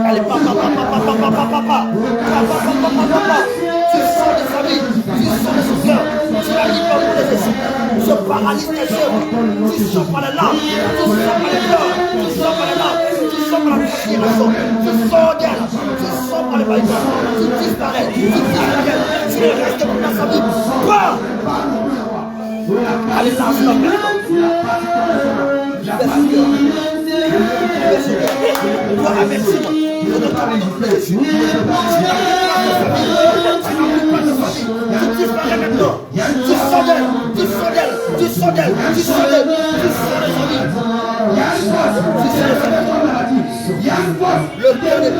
Allez, papa. Tu sors de famille, tu sors de son cœur, tu n'arrives pas pour les esprits. Je paralyse tes œuvres, tu sors par les larmes, tu sors par les pleurs, tu sors par les larmes, tu sors par la frustration, tu sors d'elle, tu sors par les baïsons, tu disparais, tu es resté pour ta famille. Pas. Allez, lâche la paix. Toi, avertis-moi. Je ne t'amène plus. Tu disparais maintenant. Tu sors d'elle. Tu sors d'elle. Le Père des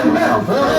Libère.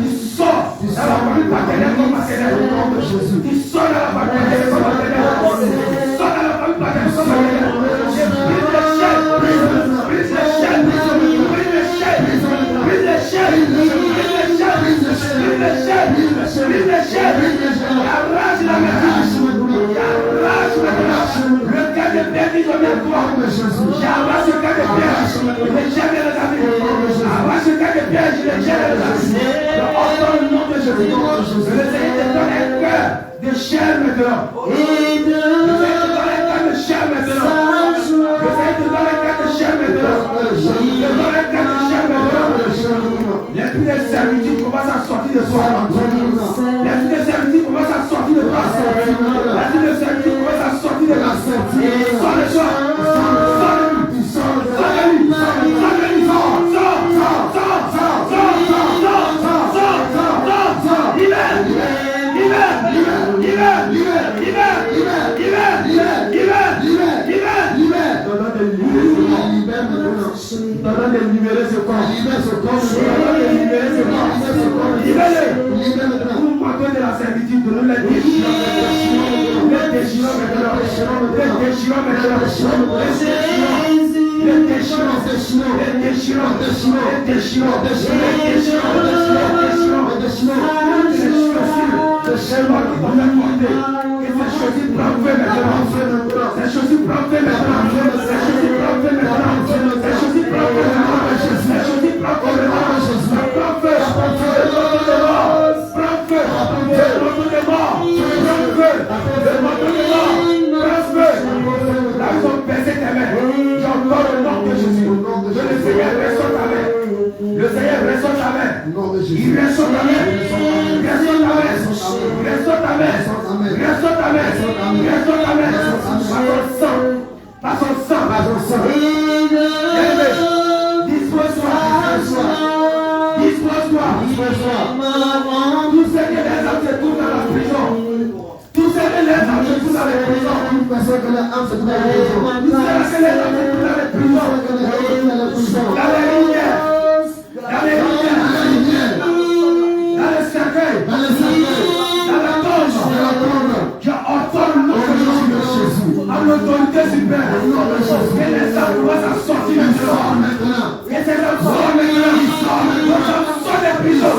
Qui sort de la famille paternelle comme maternelle. Qui sort de la famille paternelle comme maternelle. chair maintenant. Le Seigneur te donne un cœur de chair maintenant. Le Seigneur te donne un cœur de chair maintenant. L'esprit de servitude commence à sortir de soi. L'esprit de servitude commence à sortir de toi. L'esprit de servitude commence à sortir de toi. Sors de soi. De la servitude, de nous les déchirons maintenant. Le Seigneur reçoit ta main. Il reçoit ta main. Par son sang. Dispose-toi. Tous ceux qui les âmes se trouvent dans la prison. Tous ceux que les âmes se trouvent dans les prisons. Tous ceux que les âmes se trouvent dans les prisons. Dans les rivières. Dans les cercueils. Dans la tombe. Qui entendent le nom de Jésus. À l'autorité suprême. Et les âmes commencent à sortir maintenant. Et ces âmes sortent maintenant. Vos âmes sortent des prisons.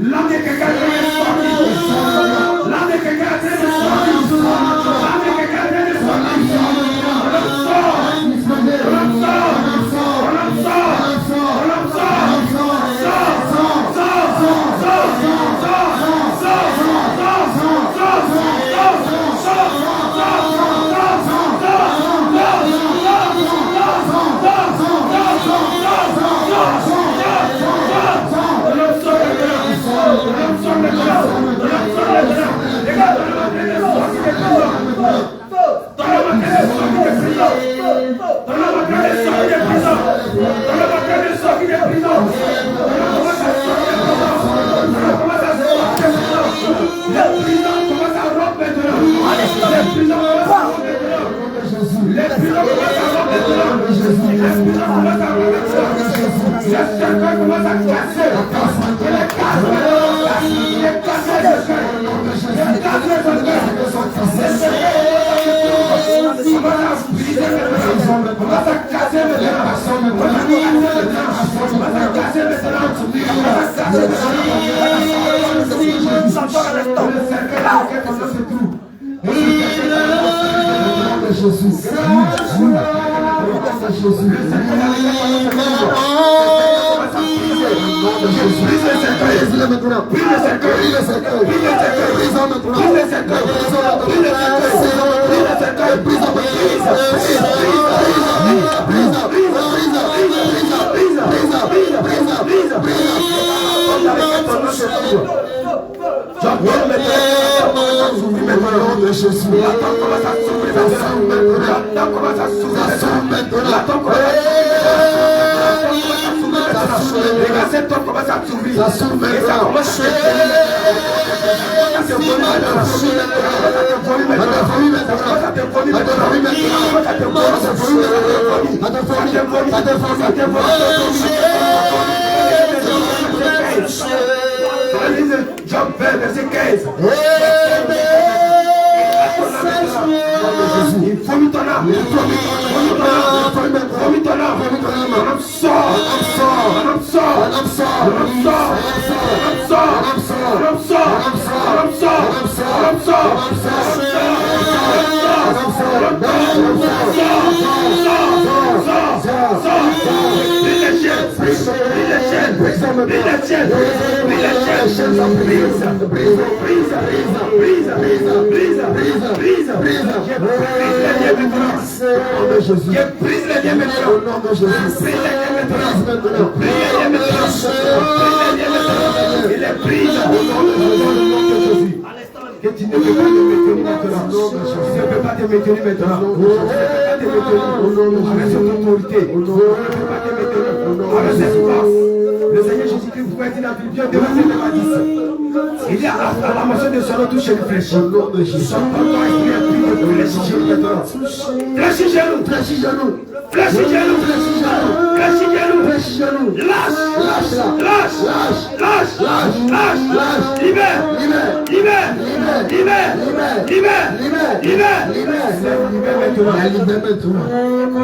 L'âme de quelqu'un est sortie. L'âme de quelqu'un est sortie. Jean 20, verset 15. Vomit ton âme. Vomit ton âme. Sors. chaînes, brise les chaînes, brise les chaînes, brise, brise, brise, brise, brise, brise, brise, brise, je brise les liens maintenant. Je brise les liens maintenant. Brise les liens maintenant. Brise les liens maintenant. Brise les liens maintenant. Il est brise au nom de Jésus. Que tu ne peux pas te maintenir maintenant. Tu ne peux pas te maintenir maintenant. Tu ne peux pas te maintenir avec cette autorité. Tu ne peux pas te maintenir avec cette force. Le Seigneur Jésus-Christ pouvait dire dans la Bible devant cette bâtisse. Il y a à la mention de son nom touché une flèche. Son corps est pris de flèche maintenant. Flèche genou, flèche genou, flèche genou, flèche genou, flèche genou. Lâche, lâche, lâche, lâche, lâche, lâche, lâche. Libère, libère, libère, libère, libère, libère, libère, libère maintenant.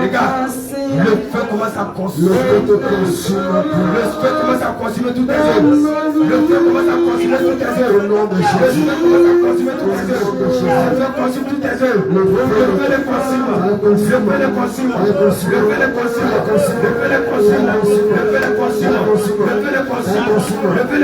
Les gars, le feu commence à consumer. Le feu commence à consumer toutes tes œuvres. Le feu commence à consumer toutes tes œuvres. Le feu commence à consumer toutes tes œuvres. Le feu consume toutes tes œuvres. Le feu les consume. Le feu les consume. Le feu les consume. Le feu les consume. Le feu les consume. Le feu les consume. Le feu les consume. Le feu les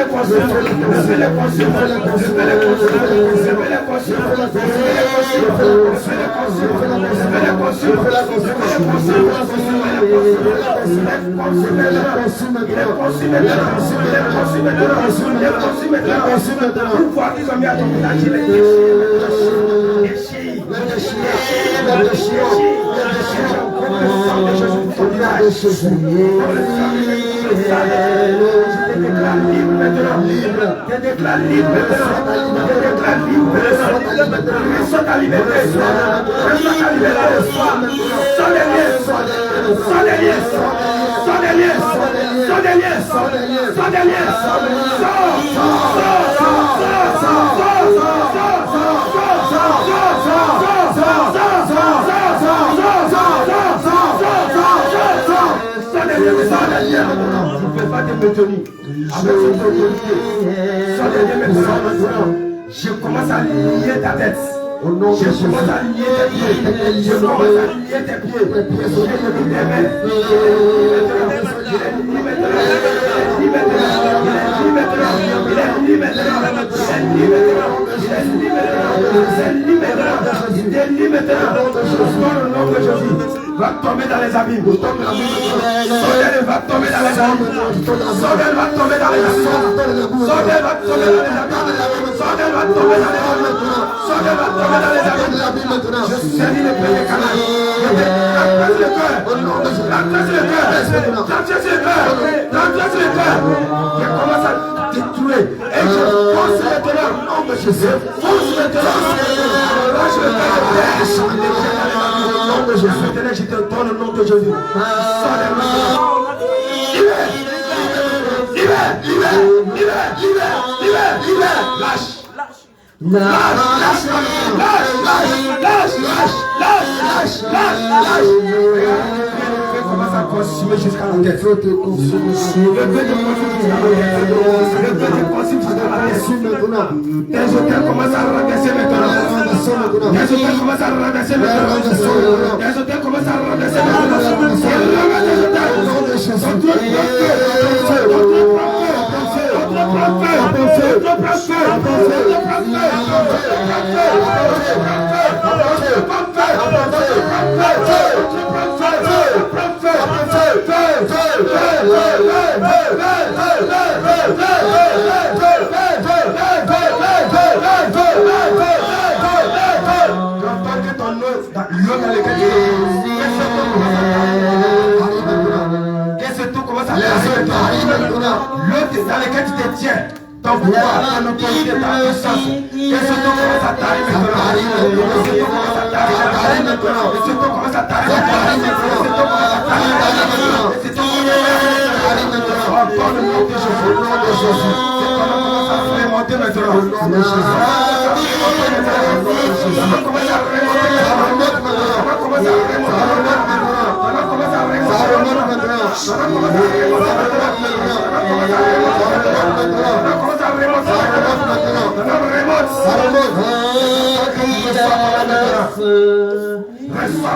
consume. Le feu les consume. Le feu les consume. Le feu les consume. Le feu les consume. Le feu les consume. Le feu les consume. Je commence à lier ta tête. Je commence à lier tes pieds. Je commence à lier tes pieds. Je lis tes mains. Va tomber dans les abîmes. Sodel va tomber dans les abîmes. Sodel va tomber dans les abîmes. Sodel va tomber dans les abîmes. Sodel va tomber dans les abîmes. Sodel va tomber dans les abîmes. Je saisis le premier canal. J'entraise le cœur. J'entraise le cœur. J'entraise le cœur. J'entraise le cœur. Je commence à détruire. Et je force maintenant au nom de Jésus. Force maintenant. Lâche le cœur. Je te donne le nom de Jésus. Libère. Lâche. Commence à consumer jusqu'à la tête. Le feu jusqu'à la tête. Tes hôtels commencent à rabaisser maintenant. Tes hôtels commencent à rabaisser maintenant. Tes hôtels commencent à rabaisser l'autre dans lequel tu te tiens, ton pouvoir, ton autorité, ta puissance, que ce temps commence à t'arriver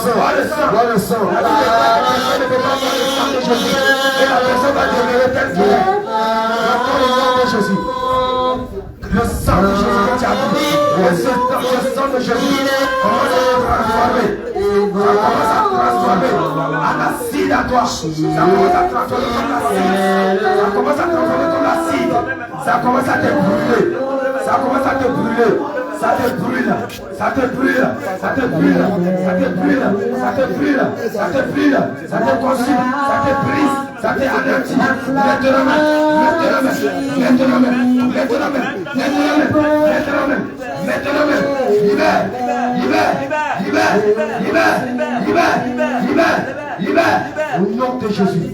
sang. Bois le sang. La personne ne peut pas boire le sang de Jésus. Et la personne va demeurer telle qu'elle est. Dans le nom de Jésus. Le sang de Jésus que tu as pris. Le sang de Jésus commence à transformer. Ça commence à transformer en acide à toi. Ça commence à transformer ton acide. Ça commence à transformer ton acide. Ça commence à te brûler. Ça commence à te brûler. Ça te brûle, ça te brûle, ça te brûle, ça te brûle, ça te brûle, ça te brûle, ça te consume, ça te brise, ça te anéantit. Maintenant même, libère, au nom de Jésus.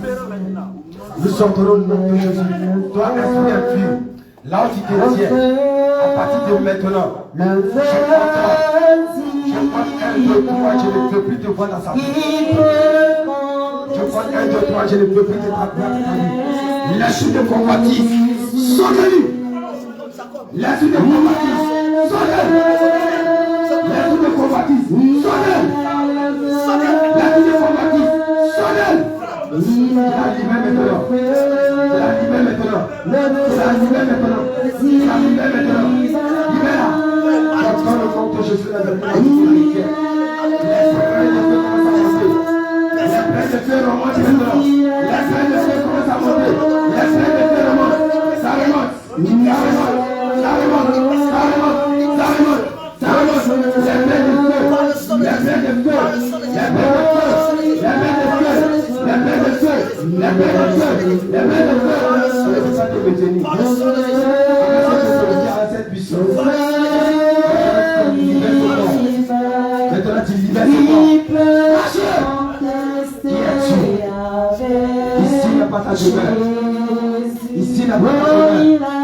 Nous sortirons au nom de Jésus. Toi, esprit impur, là où tu te tiens, à partir de maintenant, je prends 1, 2, 3, je ne peux plus te voir dans sa vie. Je prends 1, 2, 3, je ne peux plus te voir. L'esprit de convoitise, sonnez-lui. L'esprit de convoitise, sonnez-lui. L'esprit de convoitise, sonnez-lui. L'esprit de convoitise, sonnez-lui. La libère maintenant. La libère maintenant. La libère maintenant. La libère maintenant. Libère. Dans le nom de Jésus, la vérité. L'esprit de feu remonte maintenant. L'esprit de feu commence à monter. L'esprit de feu remonte. Ça remonte. Ça remonte. Ça remonte. Ça remonte. Ça remonte. Ça remonte. L'esprit de feu. L'esprit de feu. L'esprit de feu. L'esprit de feu. La main de feu, la main de feu, la main de feu. C'est ça que je veux dire. Cette puissance. Maintenant tu libères ce corps. Qui es-tu? Ici n'a pas ta demeure. Ici n'a pas ta demeure.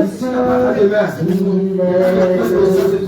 Ici n'a pas ta demeure. Regarde le feu de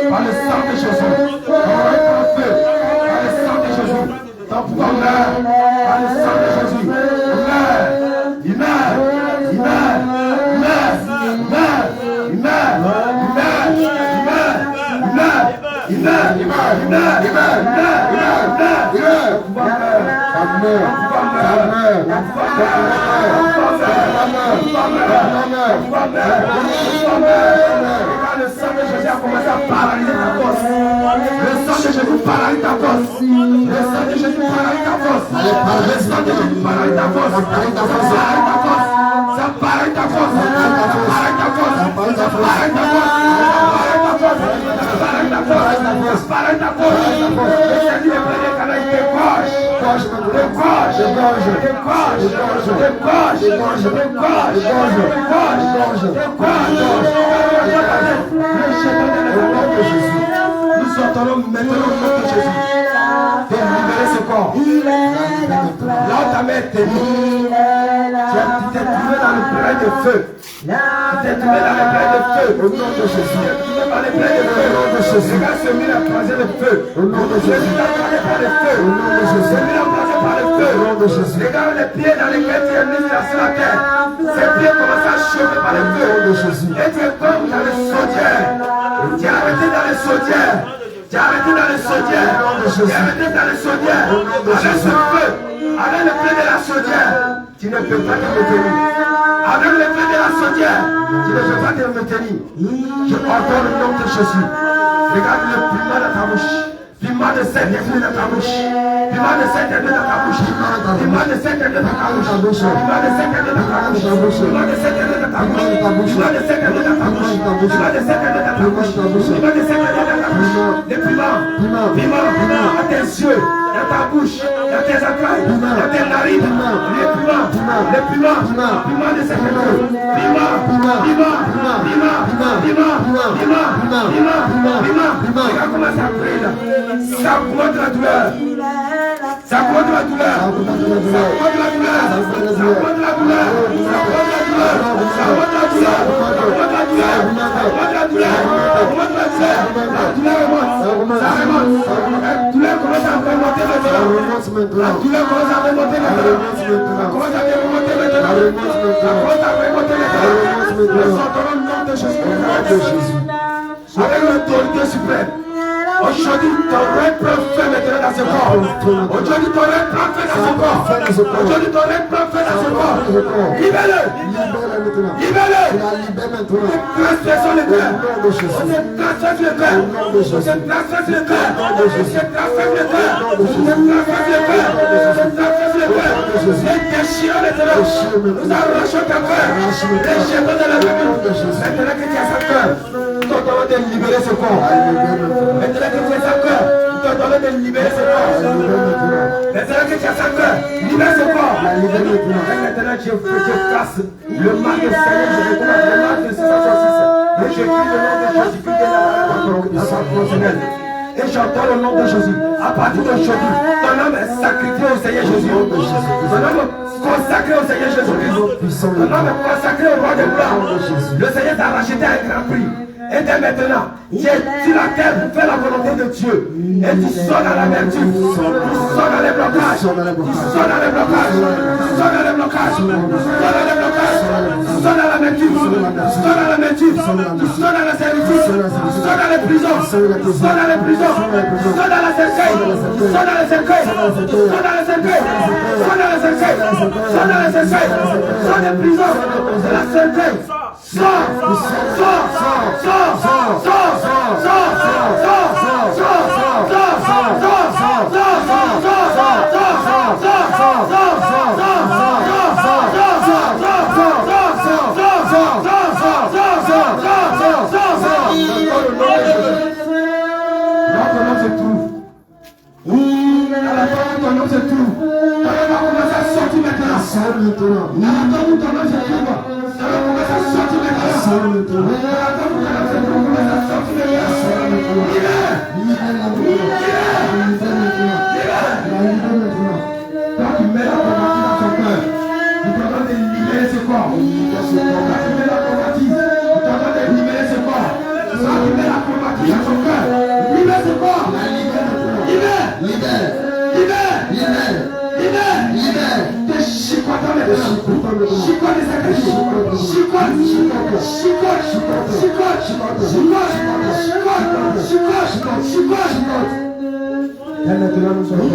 par le sang de Jésus. Par le sang de Jésus. Ton pouvoir meurt par le sang de Jésus. Il le sang de Jésus a commencé à paralyser ta force. Le sang de Jésus paralyse ta force. Le sang de Jésus paralyse ta force. Le sang de Jésus paralyse ta force. Ça paralyse ta force. Ça paralyse ta force. Ça paralyse ta force. Ça paralyse ta force. Ça paralyse ta force. Ça paralyse ta force. Le Seigneur est prêt de canaliser tes gorges. Nous sortons maintenant au nom de Jésus. Pour libérer ce corps. Là où ta main est tenue, tu es trouvé dans le plaines de feu. Tu t'es trouvé dans les plaines de feu. Au nom de Jésus. Tu t'es trouvé dans les plaines de feu. Au nom de Jésus. Les gars se mis à croiser le feu. Au nom de Jésus. Les gars croisés par le feu. Au nom de Jésus. Se mis à croiser par le feu. Au nom de Jésus. Les gars, les pieds dans lesquels tu es mis sur la terre. Ces pieds commencent à chauffer par le feu. Au nom de Jésus. Et tu es comme dans les chaudières. Tu es arrêté dans les chaudières. Tu es arrêté dans les chaudières. Tu es arrêté dans les chaudières. Avec ce feu. Avec le feu de la chaudière. Tu ne peux pas te retenir. Avec le feu de la chaudière, tu ne peux pas te retenir. Je ordonne le nom de Jésus. Regarde le piment dans ta bouche. Piment de Saint-Esprit dans ta bouche. Piment de Saint-Esprit dans ta bouche. Piment de Saint-Esprit dans ta bouche. Piment de Saint-Esprit dans ta bouche. Piment de Saint-Esprit dans ta bouche. Piment de Saint-Esprit dans ta bouche. Piment de Saint-Esprit dans ta bouche. Piment de Saint-Esprit dans ta bouche. Les piments à tes yeux, dans ta bouche, dans tes entrailles, dans tes narines. Les piments de Saint-Esprit. Regarde comment ça brille là. Ça augmente la douleur. Ça augmente la douleur. Ça augmente la douleur. Ça augmente la douleur. Ça augmente la douleur. Ça augmente la douleur. Ça augmente la douleur. Ça augmente la douleur. Ça augmente la douleur. La douleur remonte. Ça remonte. La douleur commence à remonter maintenant. La douleur commence à remonter maintenant. Ça commence à remonter maintenant. Ça commence à remonter maintenant. Nous sortons le nom de Jésus. Avec l'autorité suprême. Aujourd'hui, ton règne prend fin maintenant dans ce corps. Aujourd'hui, ton règne prend fin dans ce corps. Aujourd'hui, ton règne prend fin dans ce corps. Libère-le. Libère-le. Transgression le cœur. On se transgresse le cœur. On se transgresse le cœur. On se transgresse le cœur. On se transgresse le cœur. On se transgresse le cœur. Les déchirons maintenant. Nous arrachons ta cœur. Les jetons de la famille. Maintenant que tu as sa cœur, tu dois te libérer ce corps. Maintenant que tu as sa cœur, tu dois te libérer ce corps. Maintenant que tu as sa cœur, libère ce corps. Maintenant je casse le mal de Seigneur, je recommande le mal de 666. Et je prie le nom de Jésus-Christ dans sa professionnelle. Et j'entends le nom de Jésus. À partir d'aujourd'hui, ton âme est sacrifié au Seigneur Jésus. Ton âme est consacré au Seigneur Jésus-Christ. Ton âme est consacré au roi des blancs. Le Seigneur t'a racheté à un grand prix. Et dès maintenant, tu es sur la terre pour faire la volonté de Dieu. Et tu sors dans la vertu. Tu sors dans les blocages. Tu sors dans les blocages. Tu sors dans les blocages. Tu sors dans les blocages. Tu sors dans la vertu. Tu sors dans la vertu. Tu sors dans la servitude. Tu sors dans les prisons. Tu sors dans les prisons. Tu sors dans la cercueil. Tu sors dans les cercueils. Tu sors dans les cercueils. Tu sors dans les cercueils. Tu sors dans les cercueils. Tu sors des prisons. De la cercueil. Maintenant nous sommes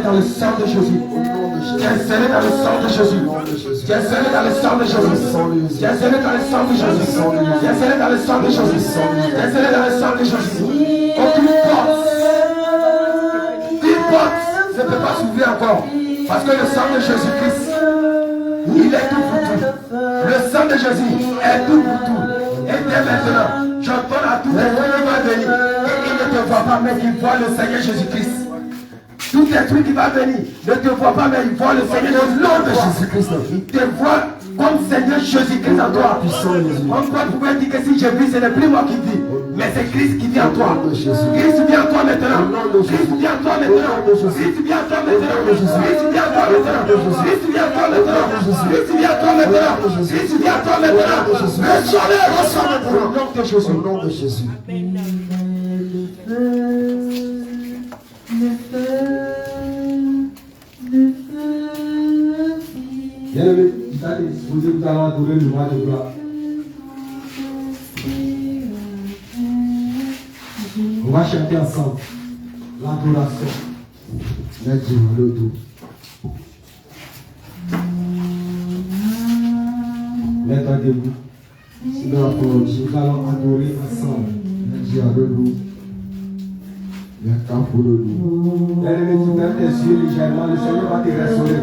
dans le sang de Jésus. Tu es scellé dans le sang de Jésus. Tu es scellé dans le sang de Jésus. Tu es scellé dans le sang de Jésus. Tu es scellé dans le sang de Jésus. Tu es scellé dans le sang de Jésus. Aucune porte ne peut pas s'ouvrir encore. Parce que le sang de Jésus-Christ, il est tout pour tout. Le sang de Jésus est tout pour tout. Et dès maintenant, j'entends à tout esprit qui va venir. Et il ne te voit pas, mais il voit le Seigneur Jésus-Christ. Tout esprit qui va venir ne te voit pas, mais il voit le Seigneur au nom de Jésus-Christ. Il te voit Ton Seigneur Jésus-Christ en toi. On peut pouvoir dire que si je vis, ce n'est plus moi qui vis, mais c'est Christ qui vit en toi. Christ vit en toi maintenant. Christ vit en toi maintenant. Christ vit en toi maintenant. Christ vit en toi maintenant. Christ vit en toi maintenant. Christ vit en toi maintenant. Christ vit en toi maintenant. Reçois-le, reçois-le au nom de Jésus. Au nom de Jésus. Bien-aimé, vous allez disposer, vous allez adorer le roi de gloire. On va chanter ensemble l'adoration. Mets-toi debout. C'est dans la parole. Nous allons adorer ensemble. Bien-aimé, tu fermes tes yeux légèrement, le Seigneur va te restaurer.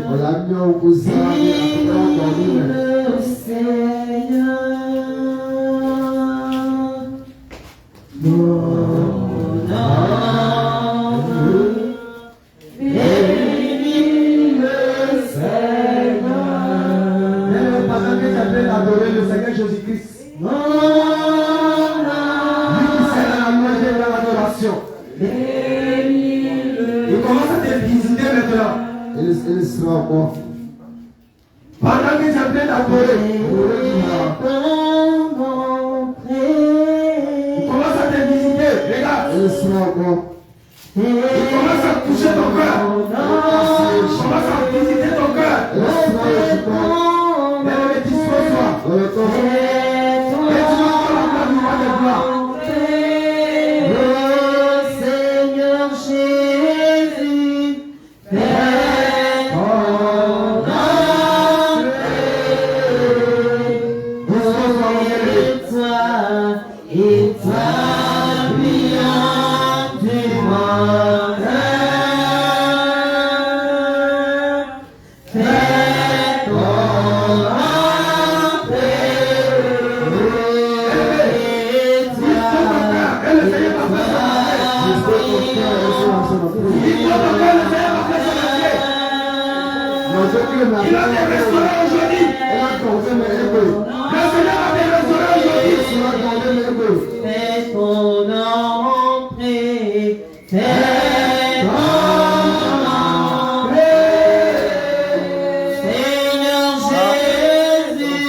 Pendant que tu es en train d'adorer le Seigneur Jésus-Christ, lui qui sert dans la louange et dans l'adoration, il commence à te visiter maintenant. Pendant que tu es en train d'adorer, il commence à te visiter. Regarde. Il commence à toucher ton cœur. Il commence à visiter ton cœur. Bien-aimé, dispose-toi. Et tu vas voir la gloire du roi des gloires. Seigneur Jésus, et toi, brillant du matin, fais ton Il a des restaurants aujourd'hui. Le Seigneur a des restaurants aujourd'hui. Fais ton entrée, fais ton entrée, Seigneur Jésus,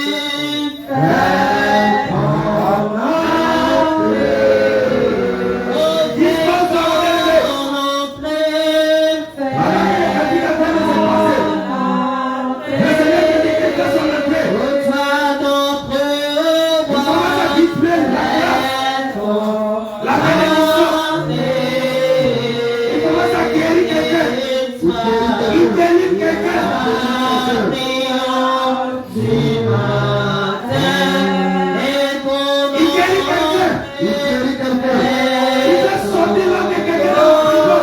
fais ton entrée, Dispose ton entrée. fais Le Seigneur te dit quelque chose en entrée. toi d'entre Il commence à displayer la grâce, la bénédiction. Il commence à guérir quelqu'un. Il délivre quelqu'un. Il guérit quelqu'un. Il fait sortir l'homme de quelqu'un dans la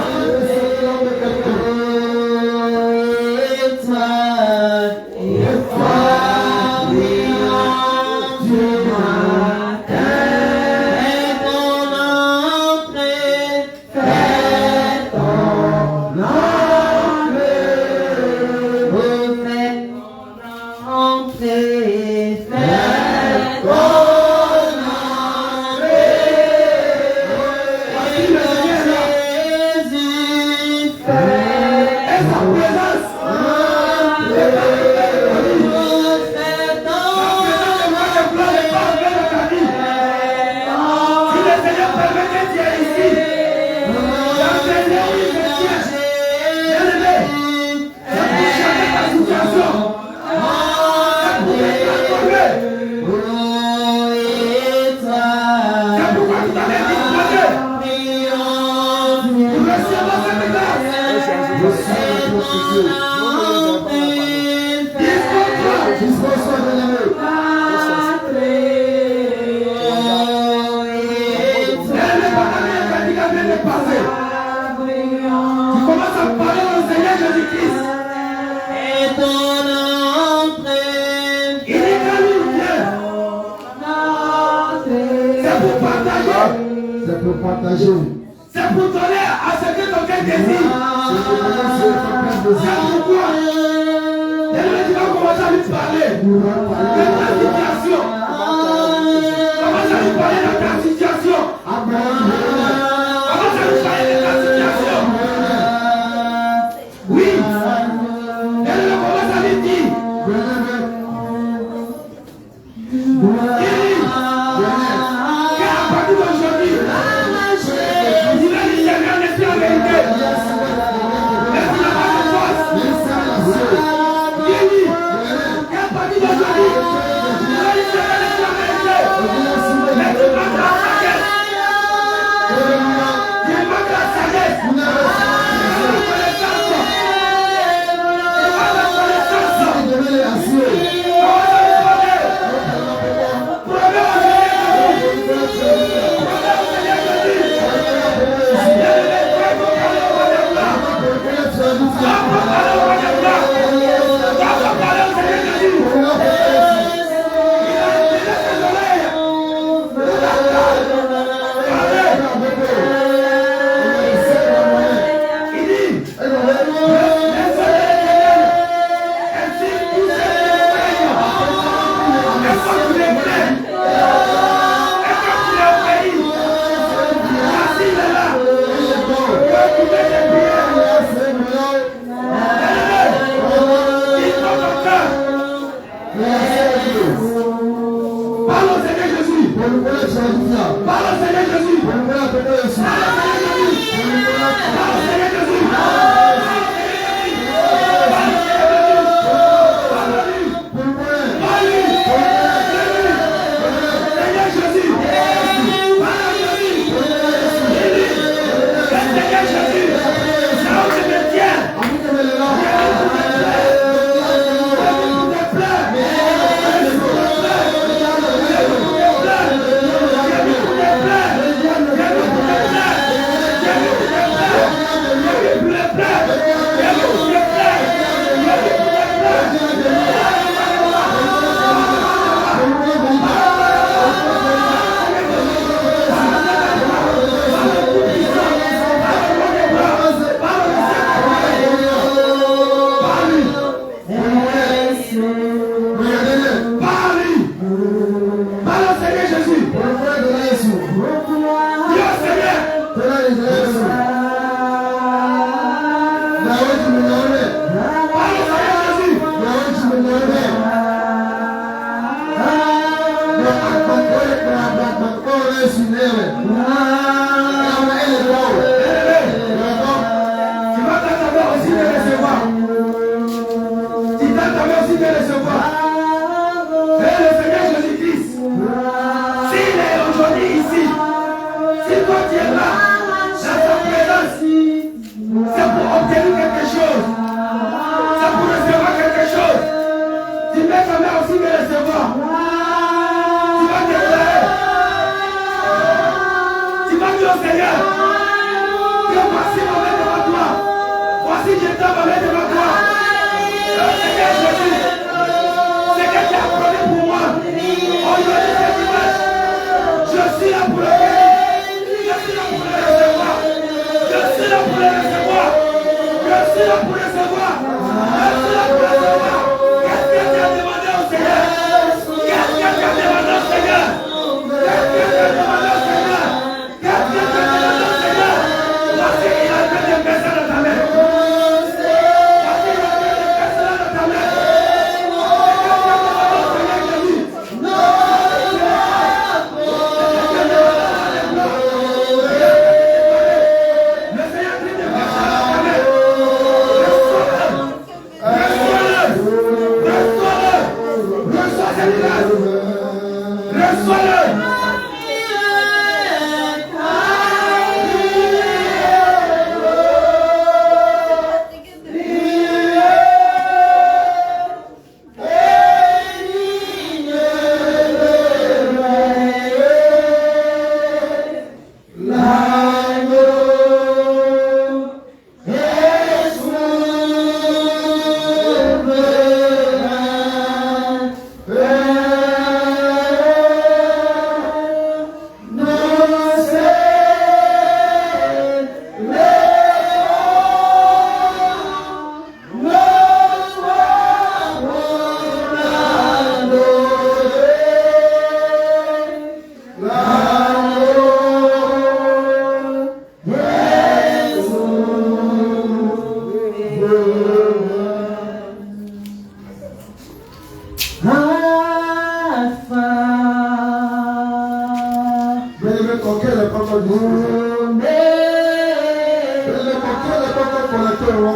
Tu commences à parler au Seigneur Jésus-Christ. Il dit quand lui vient, c'est pour partager. C'est pour partager. C'est pour donner à ce que ton cœur désire. C'est pourquoi Et tu vas commencer à lui parler de ta situation. Commence à lui parler de ta situation. Commence à lui parler de ta situation. Oui. Elle commence à lui dire. Car à partir d'aujourd'hui, il va lui servir en esprit en vérité. Mais tu n'as pas de force. Guéri. Car à partir d'aujourd'hui, il va lui servir en esprit en vérité. Mais tu manques la sagesse. Tu manques la sagesse. Tu manques la connaissance. Tu manques la connaissance.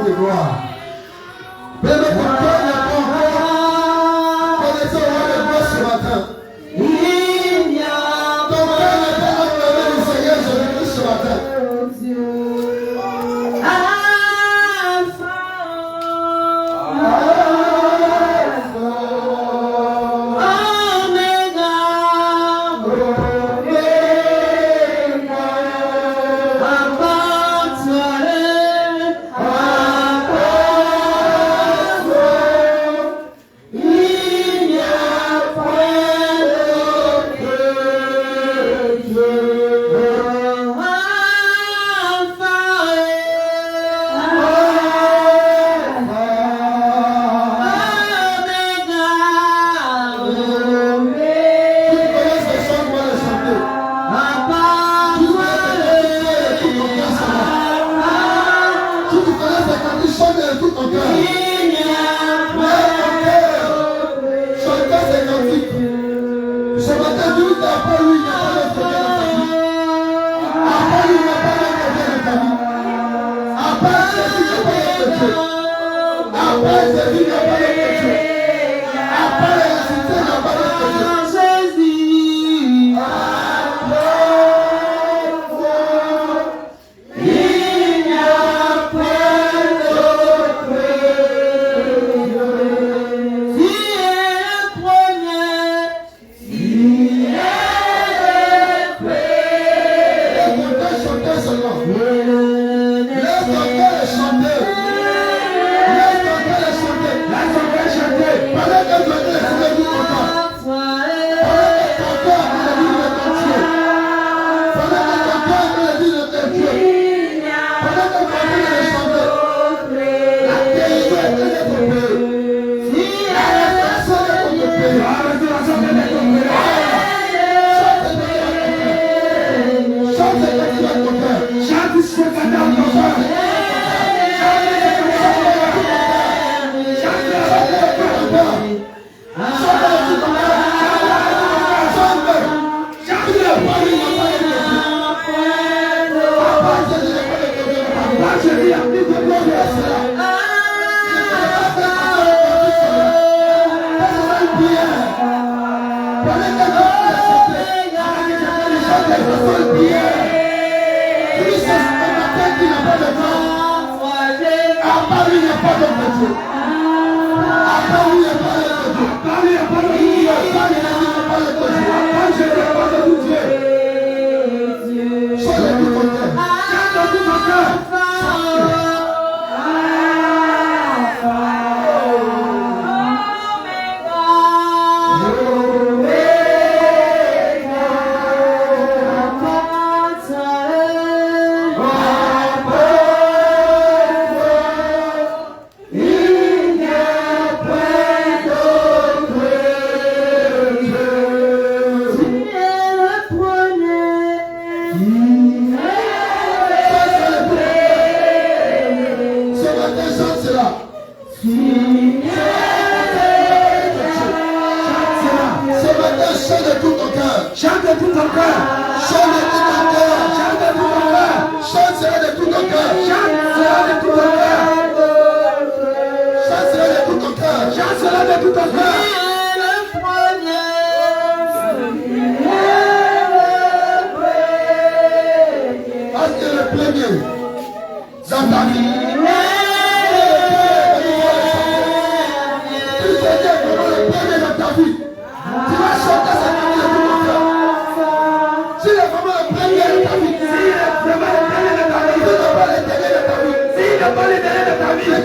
de gloire. Bénis ton cœur et ton cœur. Connaissez le roi de gloire ce matin. Ton cœur n'est pas acclamé du Seigneur Jésus-Christ ce matin.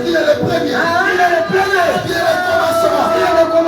Il est le premier. Il est le premier. Il est le commencement. Il est le commencement.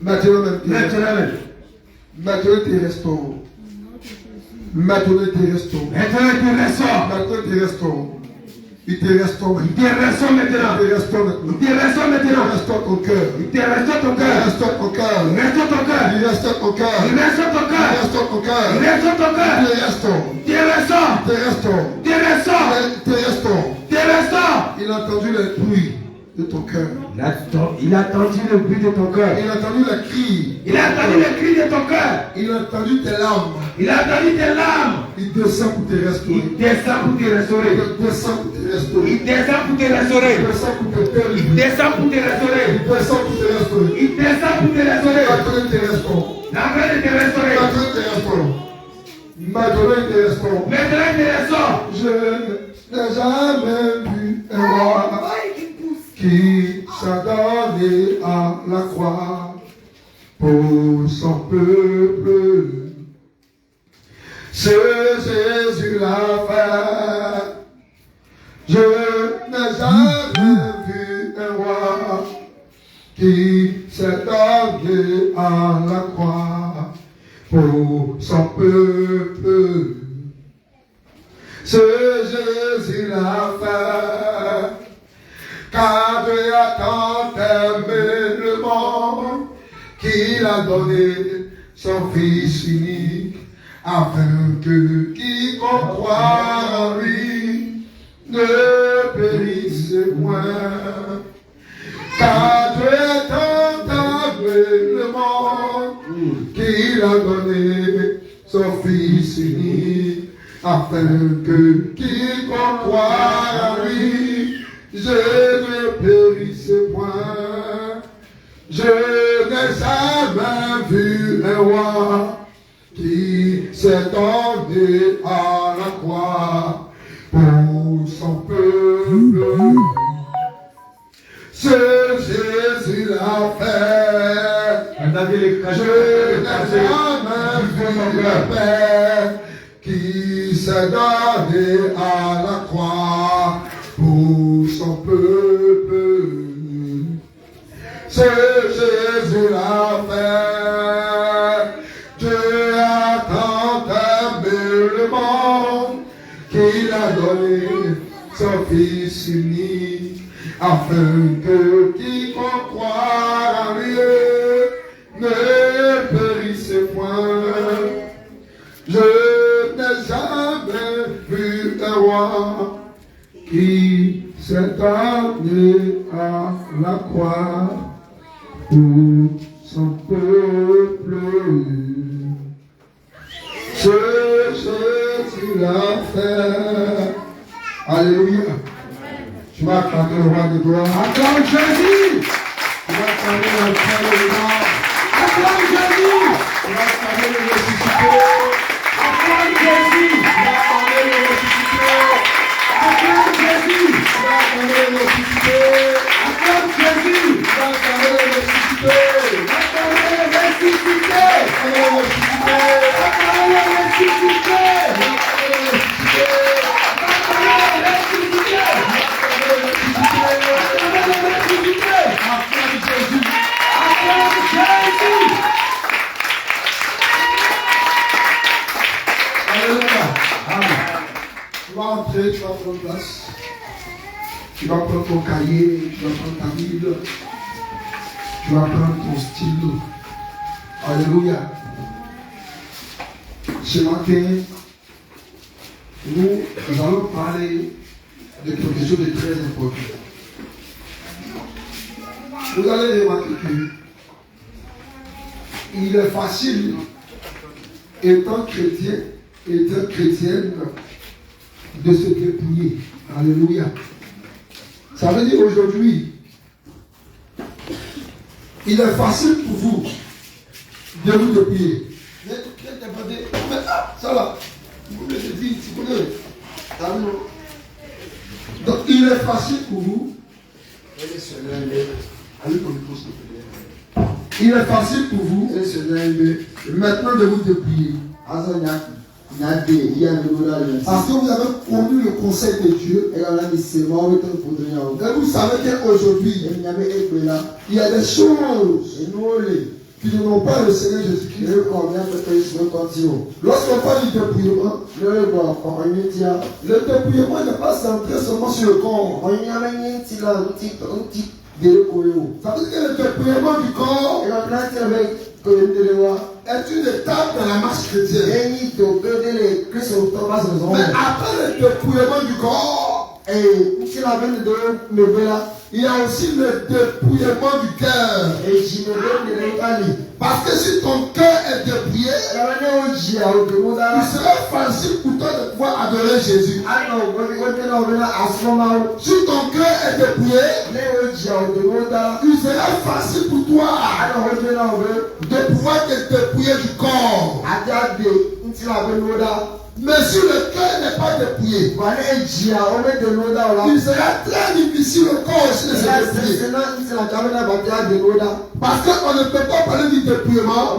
Maintenant même. Maintenant tes restaurants. Maintenant tes restaurants. Maintenant tes restaurants. Il te restaure maintenant. Il te restaure maintenant. Il te restaure maintenant. Il te restaure maintenant. Il restaure ton cœur. Il te restaure ton cœur. Il restaure ton cœur. Il restaure ton cœur. Il restaure ton cœur. Il restaure ton cœur. Il restaure ton cœur. Il restaure ton cœur. Il te restaure. Il te restaure. Il te restaure. Il te restaure. Il te restaure. Il te restaure. Il a entendu le bruit de ton cœur. Il a entendu le bruit de ton cœur. Il a entendu le cri. Il a entendu le cri de ton cœur. Il a entendu tes larmes. Il a entendu tes larmes. Il descend pour te restaurer. Il descend pour te restaurer. Il descend pour te restaurer. Il descend pour te restaurer. Il descend pour te faire. Il descend pour te restaurer. Il descend pour te restaurer. Il descend pour te restaurer. Maintenant te restaure. La grâce de te restaurer. Maintenant te restaure. Maintenant te restaure. Maintenant te restaure. Je n'ai jamais vu un roi qui s'est donné à la croix pour son peuple. Ce Jésus l'a fait. Je n'ai jamais vu un roi qui s'est donné à la croix pour son peuple. Ce Jésus l'a fait. Car Dieu a tant aimé le monde qu'il a donné son Fils unique, afin que quiconque croit en lui ne périsse point. Car Dieu a tant aimé le monde a donné son Fils unique, afin que quiconque croit en lui, je ne périsse point. Je n'ai jamais vu un roi qui s'est donné à la croix pour son peuple. Ce Jésus l'a fait. Je n'ai jamais vu un père qui s'est donné à la croix pour son peuple. Ce Jésus l'a fait. Dieu a tant aimé le monde qu'il a donné son Fils unique, afin que quiconque croit en lui ne périsse point. Je n'ai jamais vu un roi qui s'est donné à la croix pour son peuple. Ce Jésus l'a fait. Alléluia. Tu vas acclamer le roi de gloire. Acclame Jésus. Tu vas acclamer le frère de gloire. Acclame Jésus. Tu vas acclamer le ressuscité. Acclame Jésus. Tu vas acclamer le ressuscité. Acclame Jésus. Tu vas acclamer le ressuscité. Acclame Jésus. Tu vas acclamer le ressuscité. Acclame le ressuscité. Acclame le ressuscité. Acclame le ressuscité. Tu vas entrer, tu vas prendre place. Tu vas prendre ton cahier, tu vas prendre ta Bible. Tu vas prendre ton stylo. Alléluia. Ce matin, nous allons parler de quelque chose de très important. Vous allez remarquer qu'il est facile, étant chrétien, étant chrétienne, de se dépouiller. Alléluia. Ça veut dire aujourd'hui, il est facile pour vous de vous dépouiller. Mais ça là, vous me dites, tu connais. Donc il est facile pour vous. Il est facile pour vous maintenant de vous dépouiller. Parce que vous avez connu le conseil de Dieu. Et vous savez qu'aujourd'hui, il y a des choses qui n'ont pas le Seigneur Jésus-Christ. Lorsqu'on parle du dépouillement, le dépouillement n'est pas centré seulement sur le corps. Ça veut dire que le dépouillement du corps est une étape dans la marche chrétienne. Mais après le dépouillement du corps, il y a aussi le dépouillement du cœur. Parce que si ton cœur est dépouillé, il sera facile pour toi de pouvoir adorer Jésus. Si ton cœur est dépouillé, il sera facile pour toi de pouvoir te dépouiller du corps. Mais si le cœur n'est pas dépouillé, il sera très difficile au corps aussi de se dépouiller. Parce qu'on ne peut pas parler du dépouillement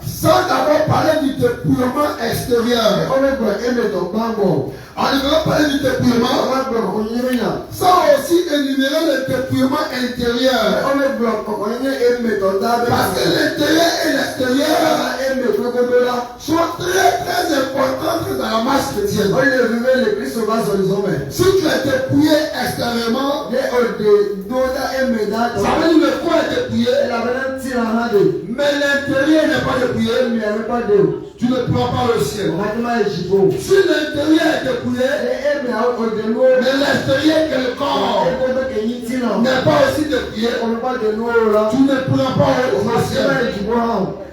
sans d'abord parler du dépouillement extérieur. On ne peut pas parler du dépouillement sans aussi énumérer le dépouillement intérieur. Parce que l'intérieur et l'extérieur sont très importants dans la marche chrétienne. Si tu es dépouillé extérieurement, ça veut dire le corps est dépouillé, mais l'intérieur n'est pas dépouillé. tu ne prends pas le ciel. Si l'intérieur est dépouillé, mais l'extérieur que le corps n'est pas aussi dépouillé, tu ne prends pas le ciel.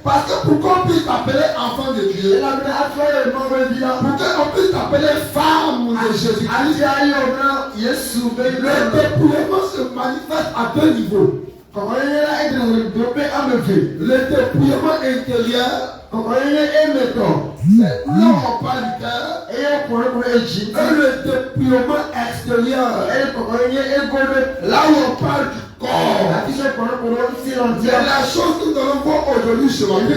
Parce que pour qu'on puisse t'appeler enfant de Dieu, pour qu'on puisse t'appeler femme de Jésus-Christ, le dépouillement se manifeste à deux niveaux. Le dépouillement intérieur, c'est là où on parle du cœur, et le dépouillement extérieur, là où on parle du corps. C'est la chose que nous allons voir aujourd'hui ce matin. Le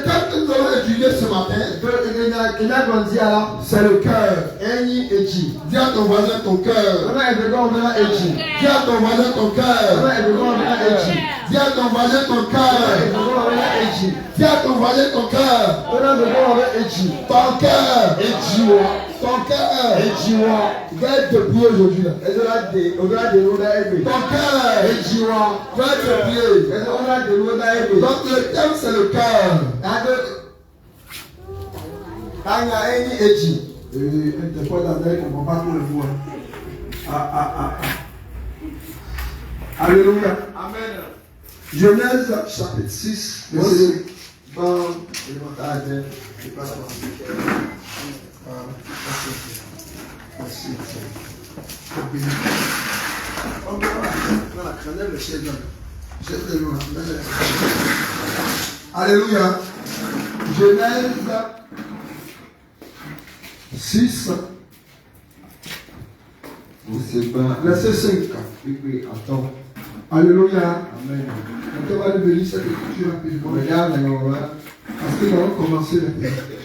thème que nous allons étudier ce matin, c'est le cœur. Dis à ton voisin ton cœur. Dis à ton voisin ton cœur. Dis à ton voisin ton cœur. Dis à ton voisin ton cœur. Ton cœur. Ton cœur. Va être dépouillé aujourd'hui. Ton cœur. Va être dépouillé. Donc le thème c'est le cœur. Alléluia. Amen. Genèse chapitre 6, verset 20. Alléluia. Genèse 6, verset 5. Alléluia. Amen. On va lire cette écriture rapidement. Parce que nous allons commencer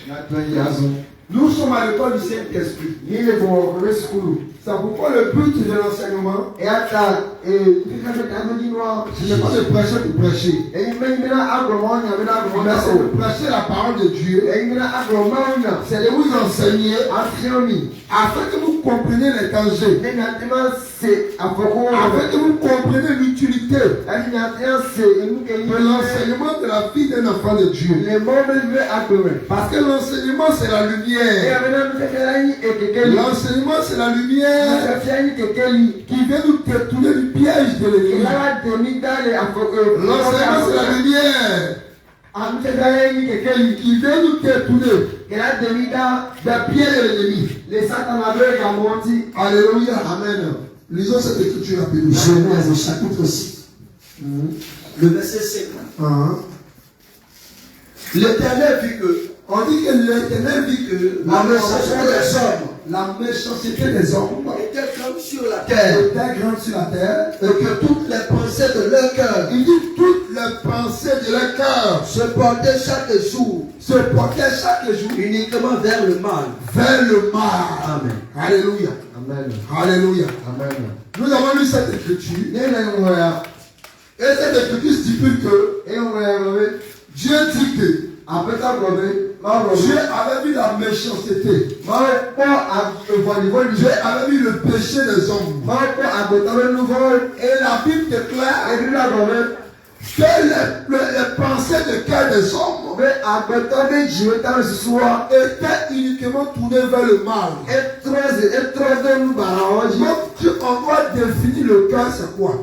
la Nous sommes à l'école du Saint-Esprit. C'est pourquoi le but de l'enseignement, ce n'est pas de prêcher pour prêcher, mais c'est de prêcher la parole de Dieu, c'est de vous enseigner afin que vous compreniez les dangers, afin que vous compreniez l'utilité de l'enseignement de la vie d'un enfant de Dieu. Parce que l'enseignement c'est la lumière. L'enseignement c'est la lumière qui vient nous détourner du piège de l'ennemi. L'enseignement c'est la lumière qui vient nous détourner des pièges de l'ennemi. Alléluia. Amen. Lisons cette écriture rapidement. Genèse au chapitre 6. Le verset 5. L'Éternel vit que, on dit que l'Éternel vit que la méchanceté des hommes était grande sur la terre, et que toutes les pensées de leur cœur, il dit toutes les pensées de leur cœur se portaient chaque jour uniquement vers le mal. Amen. Alléluia. Amen. Alléluia. Amen. Nous avons lu cette écriture et cette écriture stipule que Dieu dit que Dieu avait vu la méchanceté. Dieu avait vu le péché des hommes. Et la Bible déclare que les pensées de cœur des hommes étaient uniquement tournées vers le mal. Donc, on doit définir le cœur, c'est quoi?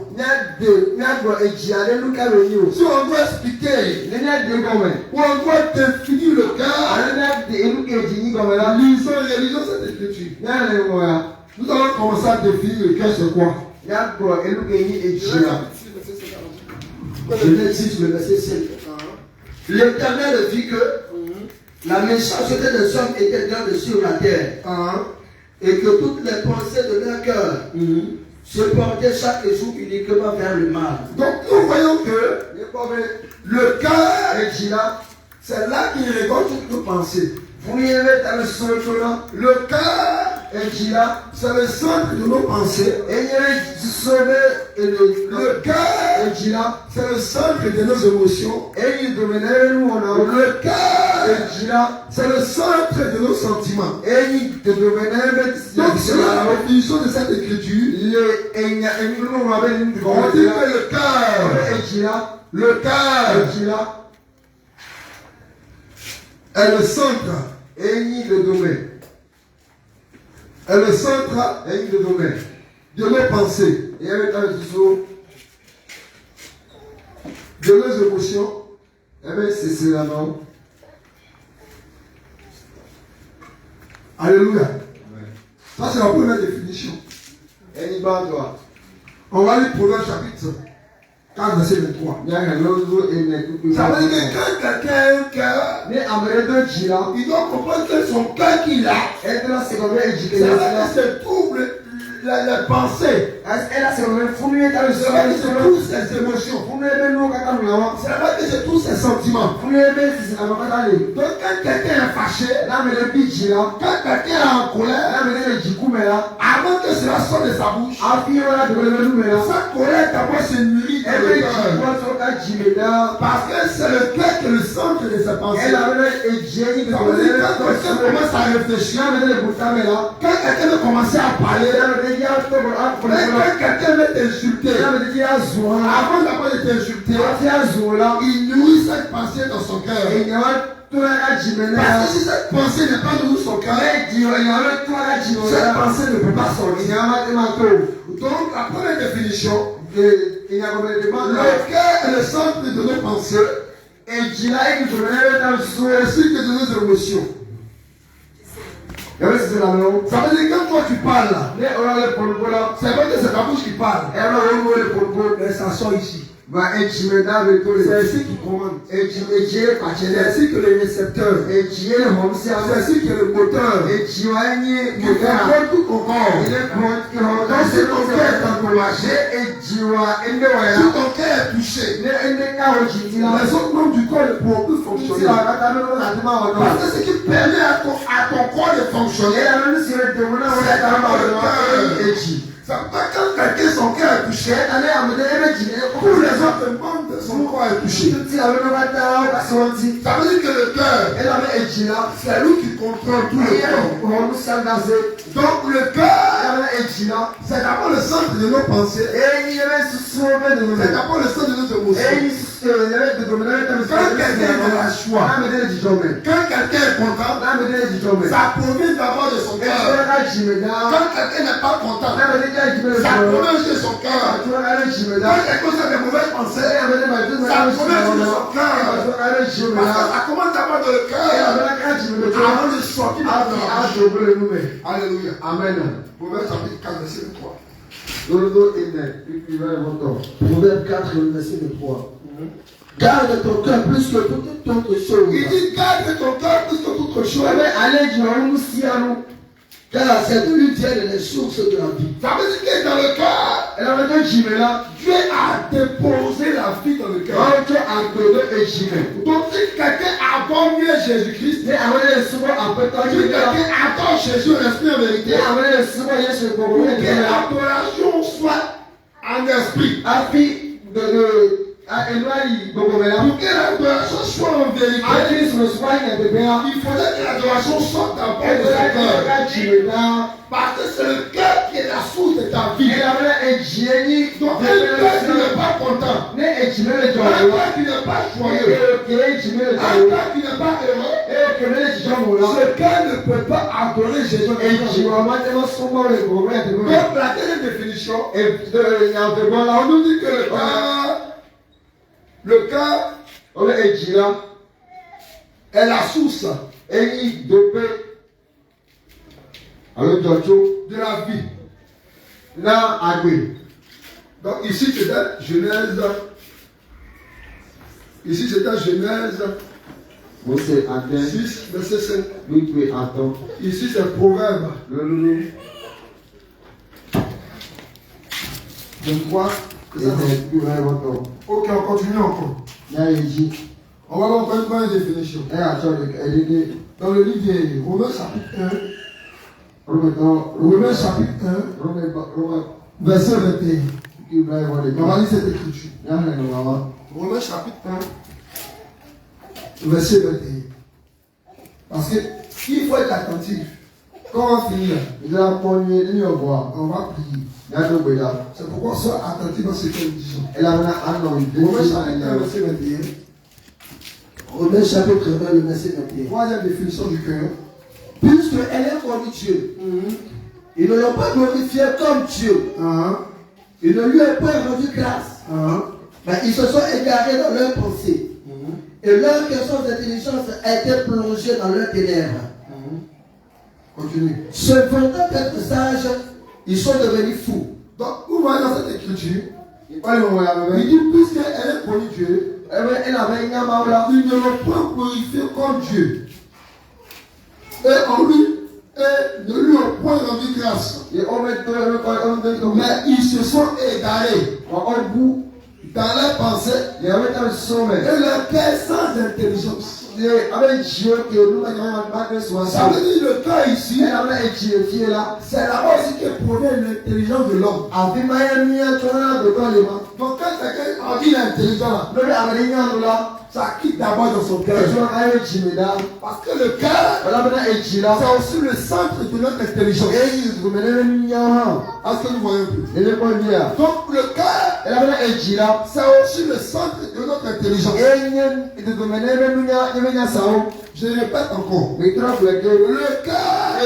Si on doit expliquer, ou on doit définir le cœur, lisons cette écriture. Nous allons commencer à définir le cœur, c'est quoi? Genèse 6, le verset 5. L'Éternel vit que la méchanceté des hommes était grande sur la terre, et que toutes les pensées de leur cœur se portaient chaque jour uniquement vers le mal. Donc nous voyons que le cœur, c'est là qu'il récolte toutes nos pensées. Le cœur, c'est le centre de nos pensées. Le cœur, c'est le centre de nos émotions. Le cœur, c'est le centre de nos sentiments. Donc c'est la définition de cette écriture. On dit que le cœur est le centre de domaine de nos pensées, de nos émotions. C'est cela, non? Alléluia. Ça, c'est la première définition. On va lire Proverbes chapitre 4, verset 23. Ça veut dire que quand quelqu'un a un cœur, il doit comprendre que son cœur qu'il a, c'est trouble les pensées. C'est tous ses émotions. C'est tous ses sentiments. Donc quand quelqu'un est fâché, quand quelqu'un est en colère, avant que cela sorte de sa bouche, sa colère d'abord se nourrit de le cœur. Parce que c'est le cœur qui est le centre de ses pensées. Quand quelqu'un commence à réfléchir, quand quelqu'un veut commencer à parler, quand quelqu'un veut t'insulter, avant d'abord de t'insulter, il nourrit cette pensée dans son cœur. Parce que si cette pensée n'est pas dans son cœur, cette pensée ne peut pas sortir. Donc la première définition, le cœur est le centre de nos pensées ainsi que de nos émotions. Ça veut dire que quand toi tu parles là, c'est vrai que c'est ta bouche qui parle, mais ça sort ici. C'est ici qui commande. C'est ici que le récepteur. C'est ici que le moteur. Qui contrôle tout ton corps. Donc si ton cœur est endommagé, si ton cœur est touché, les autres membres du corps ne pourront plus fonctionner. Parce que ce qui permet à ton corps de fonctionner, c'est dans le cœur. Quand quelqu'un son cœur est touché, tous les autres membres de son corps est touché. Ça veut dire que le cœur, c'est lui qui contrôle tout le corps. Donc le cœur, c'est d'abord le centre de nos pensées. C'est d'abord le centre de nos émotions. Quand quelqu'un est dans la joie, quand quelqu'un est content, ça provient d'abord de son cœur. Quand quelqu'un n'est pas content, ça provient de son cœur. Quand quelqu'un a des mauvaises pensées, ça provient de son cœur. Parce que ça commence d'abord dans le cœur avant de sortir de la bouche. Alléluia. Amen. Proverbe chapitre 4, verset 3. Proverbe 4, verset 3. Garde ton cœur plus que toute autre chose. Il dit garde ton cœur plus que toute autre chose. Car c'est de lui viennent les sources de la vie. Ça veut dire que dans le cœur, Dieu a déposé la vie dans le cœur. Donc si quelqu'un adore mieux Jésus-Christ, si quelqu'un adore Jésus en esprit en vérité, pour que l'adoration soit en esprit, pour que l'adoration soit en vérité, il faudrait que l'adoration sorte d'abord de son cœur. Parce que c'est le cœur qui est la source de ta vie. Donc un cœur qui n'est pas content, un cœur qui n'est pas joyeux, un cœur qui n'est pas heureux, ce cœur ne peut pas adorer Jésus. Donc la deuxième définition, on nous dit que le cœur est la source de la vie. Donc ici c'était Genèse. Ici c'était Genèse 6, verset 5. Ici c'est Proverbe 23. Ok, on continue encore. On va voir encore une définition. Dans le livre de Romains chapitre 1. Romains chapitre 1. Verset 21. On va lire cette écriture. Romains chapitre 1. Verset 21. Parce qu'il faut être attentif. Quand on finit, on va prier. C'est pourquoi sois attentif à ce que nous disons. Romains chapitre 1, verset 21. Romains chapitre 1, le verset 21. Troisième définition du cœur. Puisqu'elle est connue Dieu, ils ne l'ont pas glorifié comme Dieu. Ils ne lui ont pas rendu grâce. Mais ils se sont égarés dans leurs pensées. Et leur question d'intelligence a été plongée dans leurs ténèbres. Continue. Se vantant d'être sages, ils sont devenus fous. Donc, vous voyez dans cette écriture, il dit puisqu'elle est connue Dieu, ils ne l'ont pas glorifié comme Dieu. Et ne lui ont point rendu grâce. Mais ils se sont égarés dans leurs pensées et leur cœur sans intelligence. Ça veut dire le cœur ici, c'est là-bas aussi que provient l'intelligence de l'homme. Donc quand quelqu'un dit l'intelligence, ça quitte d'abord dans son cœur. Parce que le cœur, c'est aussi le centre de notre intelligence. Est-ce que nous voyons plus? Donc le cœur, c'est aussi le centre de notre intelligence. Je répète encore. Le cœur,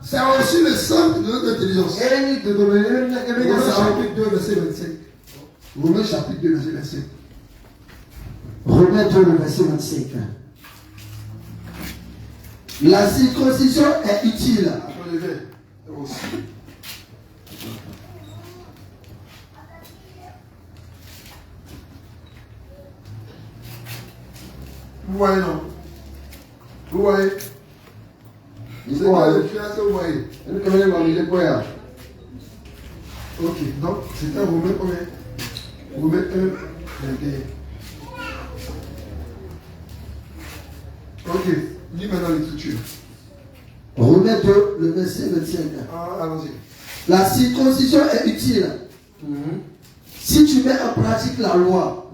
c'est aussi le centre de notre intelligence. Romains chapitre 2, verset 25. Romains chapitre 2, verset 25. Romains 2, le verset 25. La circoncision est utile. Vous voyez, non? Vous voyez? Vous voyez? Ok, donc c'était Romains combien? Romains 1, 21. Ok, lis maintenant l'écriture. Romains 2, le verset 25. Allons-y. La circoncision est utile si tu mets en pratique la loi.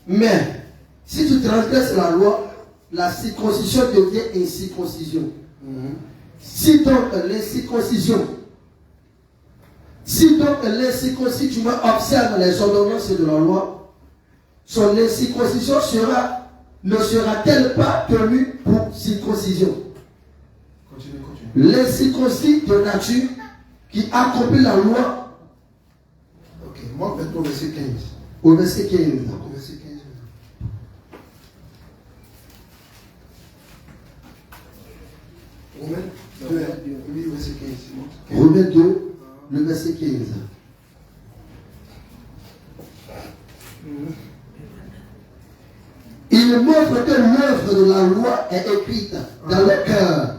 Mais si tu transgresses la loi, la circoncision devient incirconcision. Si donc l'incirconcision, tu observes les ordonnances de la loi, son incirconcision ne sera-t-elle pas tenue pour circoncision? Continue. L'incirconcis de nature qui accomplit la loi. Ok, moi maintenant au verset 15. Au verset 15. Au verset 15. Romains 2, oui, verset 15. Romains 2, le verset 15. Il montre que l'œuvre de la loi est écrite dans leur cœur.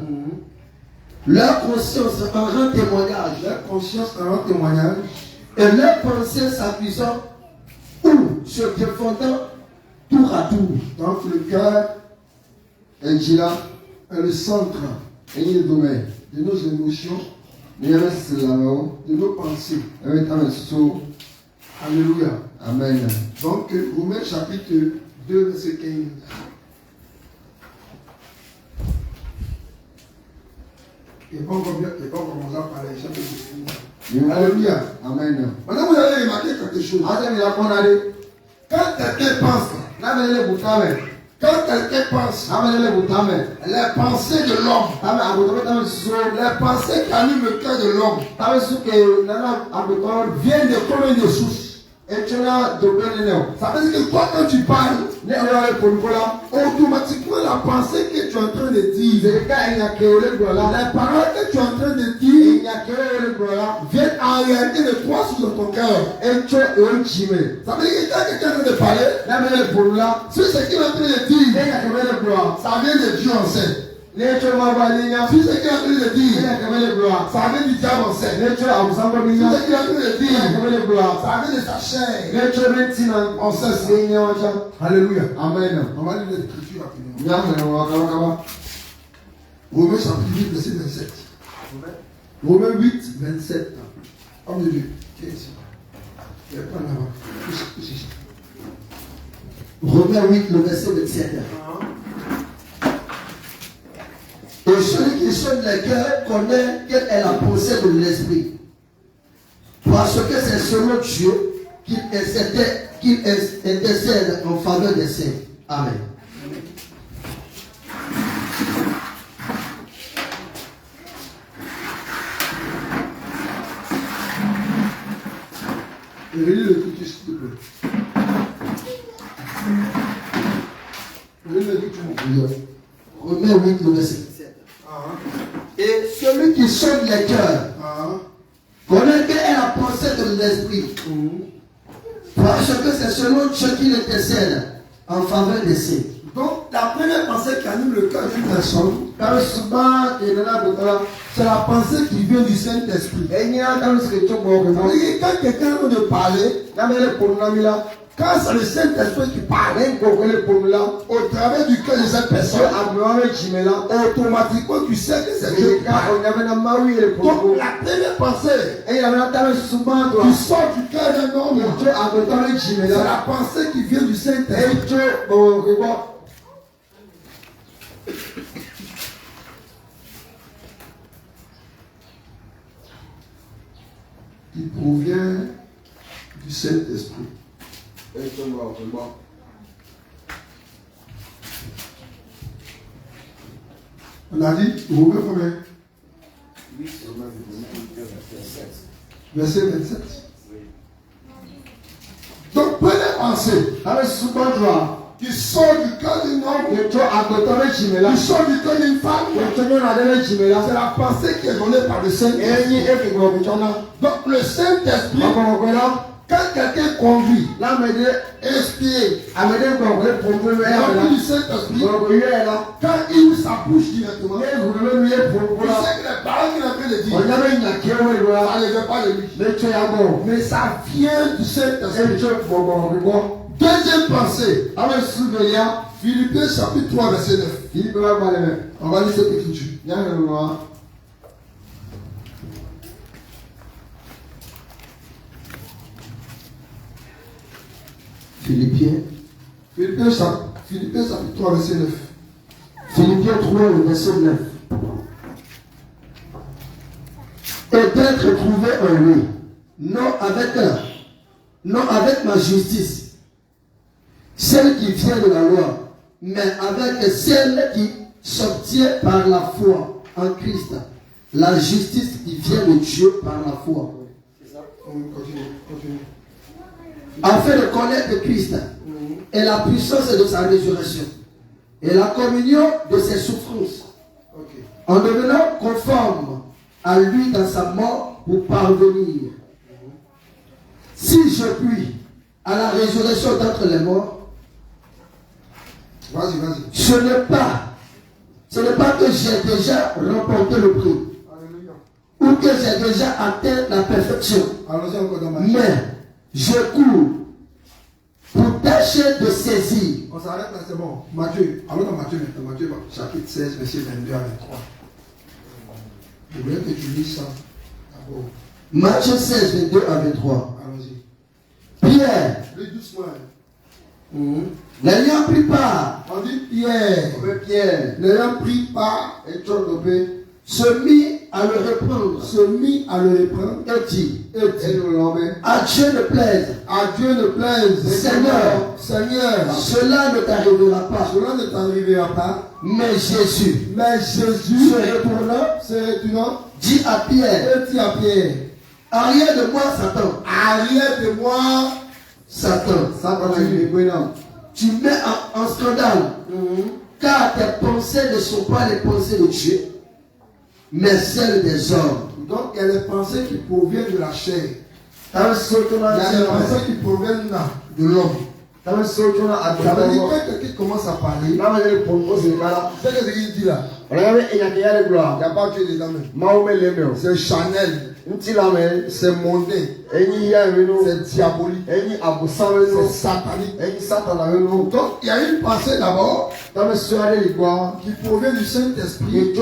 Leur conscience en rend témoignage. Leur conscience en rend témoignage. Et leur pensée s'accusant ou se défendant tour à tour. Donc le cœur est là, est le centre de nos émotions, de nos pensées. Alléluia. Amen. Donc Romains chapitre 2, verset 15. Il n'est pas encore commencé à parler. Alléluia. Amen. Maintenant, vous allez remarquer quelque chose. Quand quelqu'un pense, les pensées de l'homme, les pensées qui allument le cœur de l'homme, viennent de combien de sources? Ça veut dire que toi, quand tu parles, automatiquement la pensée que tu es en train de dire, les paroles que tu es en train de dire, viennent en réalité de toi sur ton cœur. Ça veut dire que quand quelqu'un est en train de parler, si ce qu'il est en train de dire, ça vient de Dieu en scène. Si ce qu'il est en train de dire, ça vient du diable en scène. Si ce qu'il est en train de dire, ça vient de sa chair en scène. Alléluia. Amen. On va lire l'écriture rapidement. Romains chapitre 8, verset 27. Romains 8, 27. Homme de Dieu, qui est ici? Il est pas là-bas. Romains 8, le verset 27. Et celui qui sonne les cœurs connaît quelle est la pensée de l'esprit. Parce que c'est selon Dieu qu'il intercède en faveur des saints. Amen. Et relis l'écriture, s'il te plaît. Relis l'écriture, mon prière. Romains 8, le verset 17. Et celui qui sonde les cœurs connaît quelle est la pensée de l'esprit. Parce que c'est selon Dieu qui l'intercède en faveur des saints. Donc, la première pensée qui anime le cœur d'une personne, c'est la pensée qui vient du Saint-Esprit. Quand quelqu'un veut de parler, quand c'est le Saint-Esprit qui parle, au travers du cœur de cette personne, automatiquement tu sais que c'est Dieu qui parle. Donc la première pensée qui sort du cœur d'un homme, c'est la pensée qui vient du Saint-Esprit. Qui provient du Saint-Esprit. On a dit, Romains combien? Verset 27. Donc, prenez pensée. Tu sors du cœur d'un homme, tu sors du cœur d'une femme, c'est la pensée qui est donnée par le Saint-Esprit. Donc, le Saint-Esprit, quand quelqu'un conduit, inspire, rempli du Saint-Esprit, quand il ouvre sa bouche directement, il sait que les paroles qu'il est en train de dire, ça ne vient pas de lui. Mais ça vient du Saint-Esprit. Deuxième pensée, Philippiens chapitre 3, verset 9. On va lire cette écriture. Philippiens chapitre 3, verset 9. Philippiens 3, le verset 9. Et d'être trouvé en lui, non avec ma justice, celle qui vient de la loi, mais avec celle qui s'obtient par la foi en Christ. La justice qui vient de Dieu par la foi. Continue. Afin de connaître Christ et la puissance de sa résurrection et la communion de ses souffrances, en devenant conforme à lui dans sa mort pour parvenir, si je puis, à la résurrection d'entre les morts. Vas-y. Ce n'est pas que j'ai déjà remporté le prix. Alléluia. Ou que j'ai déjà atteint la perfection. Allons-y encore dans Matthieu. Mais je cours pour tâcher de saisir. On s'arrête là, c'est bon. Matthieu. Allons dans Matthieu maintenant. Matthieu chapitre 16, verset 22 à 23. Je voulais que tu lises ça d'abord. Matthieu 16, 22 à 23. Allons-y. Pierre, Lis doucement. n'ayant pris part, On dit Pierre, l'ayant pris part, et se mit à le reprendre, et dit, à Dieu ne plaise, Seigneur, cela ne t'arrivera pas. Mais Jésus, se retournant, dit à Pierre, arrière de moi, Satan, tu mets en scandale, car tes pensées ne sont pas les pensées de Dieu, mais celles des hommes. Donc, il y a des pensées qui proviennent de la chair. Il y a des pensées qui proviennent de l'homme. Ça veut dire que quand quelqu'un commence à parler, c'est ce qu'il dit là. Il n'y a pas que des dames. C'est Chanel. C'est mondain. C'est diabolique. C'est satanique. Donc, il y a une pensée d'abord qui provient du Saint-Esprit.